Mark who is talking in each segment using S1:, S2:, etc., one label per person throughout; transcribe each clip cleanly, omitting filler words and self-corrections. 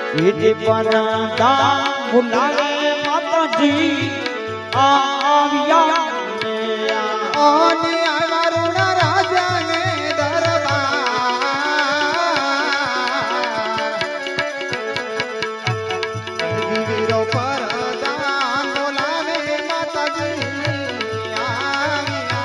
S1: इति परदा बुलावे माताजी आविया
S2: ओने वरुण राजा ने दरबार वीरो परदा बुलावे माताजी आविया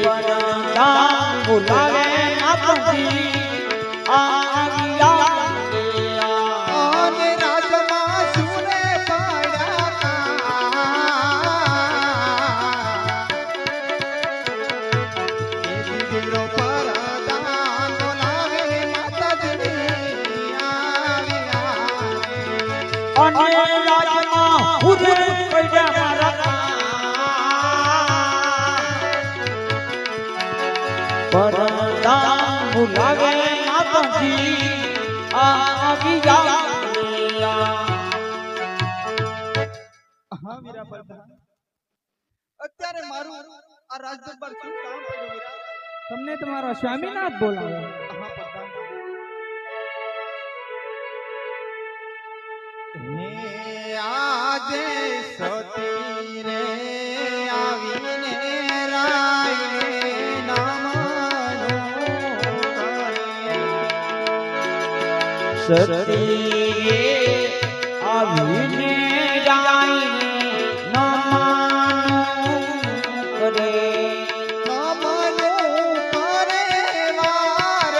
S1: परदा बुलावे माताजी आविया
S2: ओने राजमा सुने पड़ा वीरो परदा बुलावे माताजी आविया
S1: ओने राजमा हुरे पड़ा मारा परदा बुलावे माताजी आविया
S2: હા વીરા પ્રધાન અત્યારે મારું આ રાજદરબાર શું કામ પડ્યું વીરા
S3: તમને તમારો સ્વામીનાથ બોલાવે
S2: હા પ્રધાન હે આજે સતી રે આવીને રાયને નામનો કરે
S1: સતીએ આવીને રાયને નમન કરે
S2: નમનો કરે વારંવાર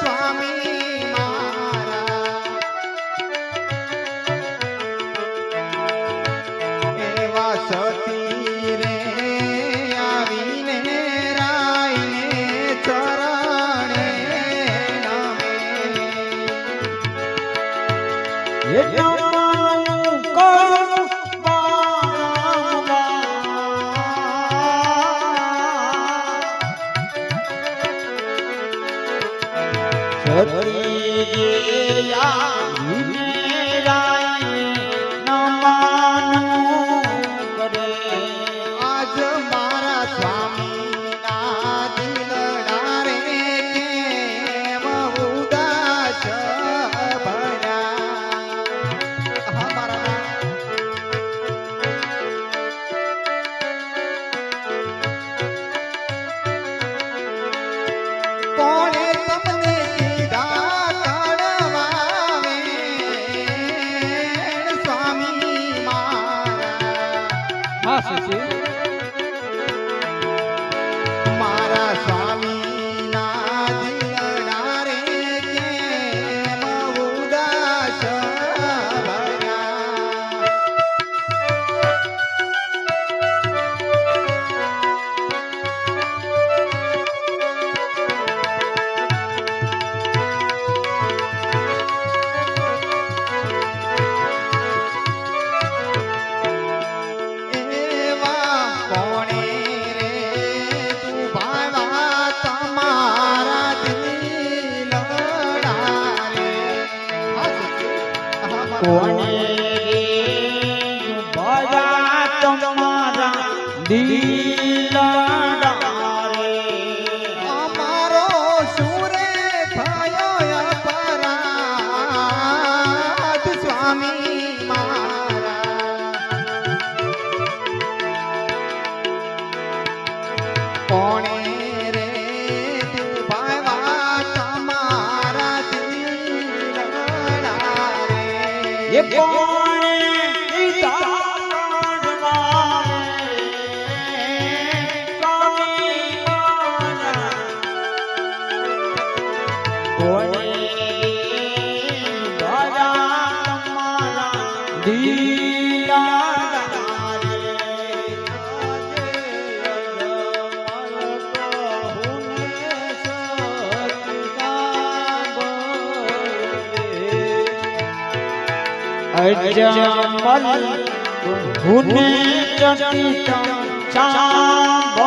S2: સ્વામી મારા એવા સતી રે આવીને રાયને ચરણે નમે
S1: એ નમન કરું વારંવાર સતીએ આવીને રાયને નમન કરે
S2: આજ મારા સ્વામીના દિલડા રે કેમ ઉદાસ ભર્યા હા મારા કોણે તમને કીધા કડવાવે સ્વામી મારા
S3: હા સચિન
S2: મારા સ્વામીના દિલડા રે કેમ ઉદાસ ભર્યા એવા કોણે રે તું ભાવા તમારા દિલડા રે
S1: કોને ભરા તમારા દિલડા રે
S2: અમારો સુરે થયો અપરાધ સ્વામી મારા કોણે રે ભાવા તમારા દિલડા રે
S1: એ કોણે કીધા કડવાવે સ્વામી મારા કોણે ભરા તમારા દિલડા રે અજમલ હુને ચટિત સાંભળે